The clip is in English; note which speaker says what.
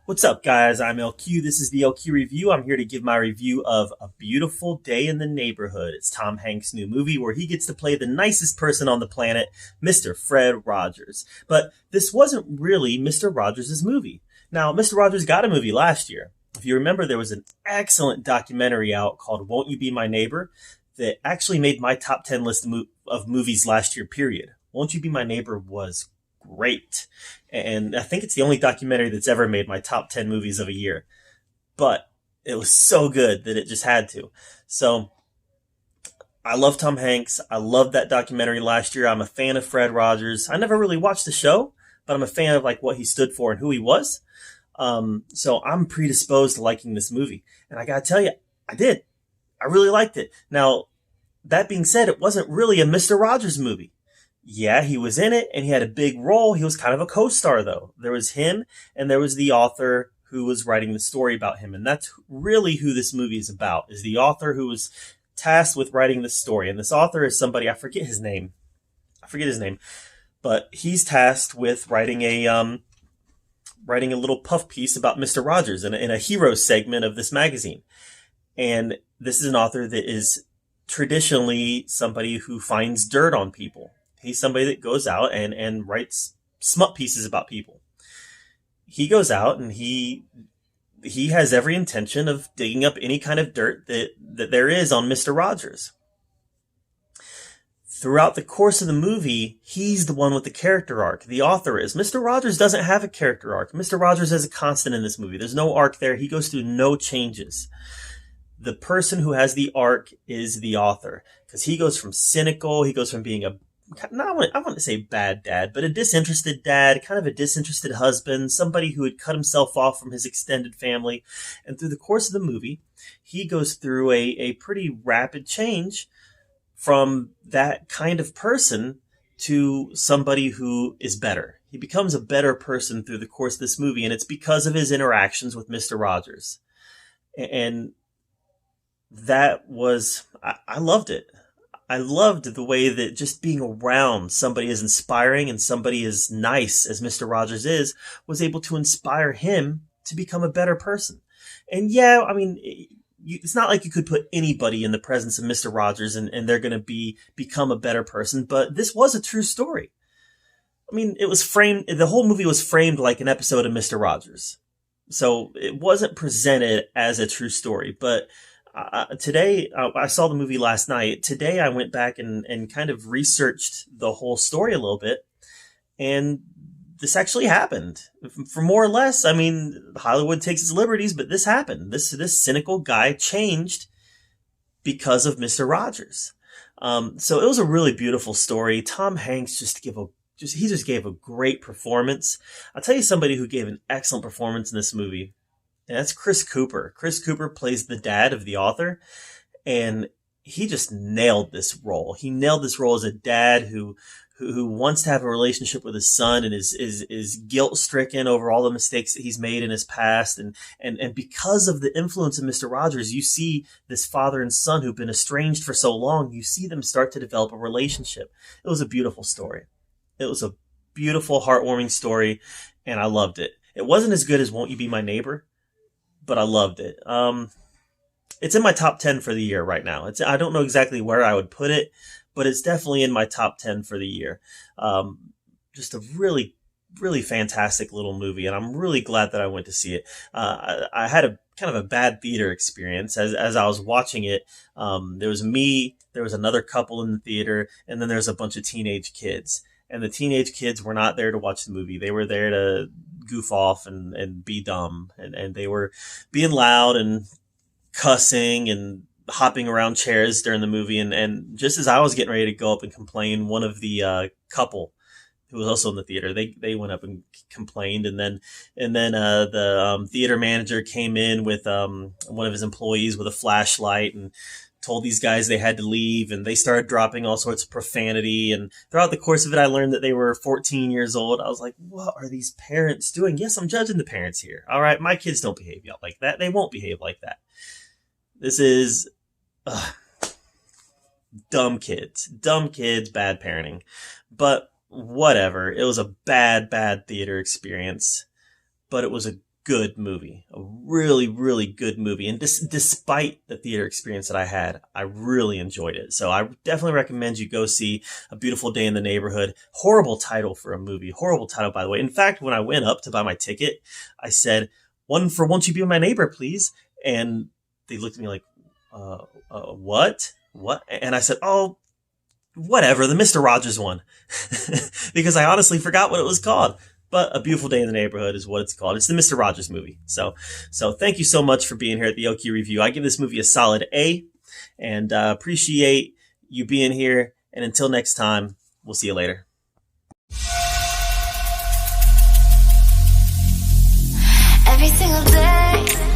Speaker 1: What's up, guys? I'm LQ. This is the LQ Review. I'm here to give my review of A Beautiful Day in the Neighborhood. It's Tom Hanks' new movie where he gets to play the nicest person on the planet, Mr. Fred Rogers. But this wasn't really Mr. Rogers' movie. Now, Mr. Rogers got a movie last year. If you remember, there was an excellent documentary out called Won't You Be My Neighbor that actually made my top 10 list of movies last year, period. Won't You Be My Neighbor was great. And I think it's the only documentary that's ever made my top 10 movies of a year. But it was so good that it just had to. So I love Tom Hanks. I loved that documentary last year. I'm a fan of Fred Rogers. I never really watched the show, but I'm a fan of like what he stood for and who he was. So I'm predisposed to liking this movie. And I gotta tell you, I did. I really liked it. Now, that being said, it wasn't really a Mr. Rogers movie. Yeah, he was in it and he had a big role. He was kind of a co-star though. There was him and there was the author who was writing the story about him. And that's really who this movie is about, is the author who was tasked with writing the story. And this author is somebody, I forget his name, but he's tasked with writing a little puff piece about Mr. Rogers in a hero segment of this magazine. And this is an author that is traditionally somebody who finds dirt on people. He's somebody that goes out and writes smut pieces about people. He goes out and he has every intention of digging up any kind of dirt that there is on Mr. Rogers. Throughout the course of the movie, he's the one with the character arc. The author is. Mr. Rogers doesn't have a character arc. Mr. Rogers is a constant in this movie. There's no arc there. He goes through no changes. The person who has the arc is the author, because he goes from cynical, he goes from being I want to say bad dad, but a disinterested dad, kind of a disinterested husband, somebody who had cut himself off from his extended family. And through the course of the movie, he goes through a pretty rapid change from that kind of person to somebody who is better. He becomes a better person through the course of this movie, and it's because of his interactions with Mr. Rogers. And that was, I loved it. I loved the way that just being around somebody as inspiring and somebody as nice as Mr. Rogers was able to inspire him to become a better person. And yeah, I mean, it's not like you could put anybody in the presence of Mr. Rogers and they're going to become a better person, but this was a true story. I mean, the whole movie was framed like an episode of Mr. Rogers. So it wasn't presented as a true story, but today, I saw the movie last night. Today, I went back and kind of researched the whole story a little bit. And this actually happened. For more or less, I mean, Hollywood takes its liberties, but this happened. This cynical guy changed because of Mr. Rogers. So it was a really beautiful story. Tom Hanks just gave a great performance. I'll tell you somebody who gave an excellent performance in this movie. And that's Chris Cooper. Chris Cooper plays the dad of the author, and he just nailed this role. He nailed this role as a dad who wants to have a relationship with his son and is guilt-stricken over all the mistakes that he's made in his past. And because of the influence of Mr. Rogers, you see this father and son who've been estranged for so long, you see them start to develop a relationship. It was a beautiful story. It was a beautiful, heartwarming story, and I loved it. It wasn't as good as Won't You Be My Neighbor, but I loved it. It's in my top 10 for the year right now. I don't know exactly where I would put it, but it's definitely in my top 10 for the year. Just a really, really fantastic little movie, and I'm really glad that I went to see it. I had a kind of a bad theater experience as I was watching it. There was me, there was another couple in the theater, and then there's a bunch of teenage kids. And the teenage kids were not there to watch the movie. They were there to goof off and be dumb. And they were being loud and cussing and hopping around chairs during the movie. And just as I was getting ready to go up and complain, one of the couple who was also in the theater, they went up and complained. And then the theater manager came in with one of his employees with a flashlight and told these guys they had to leave, and they started dropping all sorts of profanity. And throughout the course of it, I learned that they were 14 years old. I was like, what are these parents doing? Yes, I'm judging the parents here. All right, my kids don't behave like that. They won't behave like that. This is dumb kids, bad parenting. But whatever. It was a bad theater experience, but it was a good movie, a really, really good movie. And despite the theater experience that I had, I really enjoyed it. So I definitely recommend you go see A Beautiful Day in the Neighborhood. Horrible title for a movie. Horrible title, by the way. In fact, when I went up to buy my ticket, I said, "One for Won't You Be My Neighbor, please?" And they looked at me like, what? What? And I said, "Oh, whatever, the Mr. Rogers one." Because I honestly forgot what it was called. But A Beautiful Day in the Neighborhood is what it's called. It's the Mr. Rogers movie. So thank you so much for being here at the Okie Review. I give this movie a solid A, and appreciate you being here. And until next time, we'll see you later.
Speaker 2: Every single day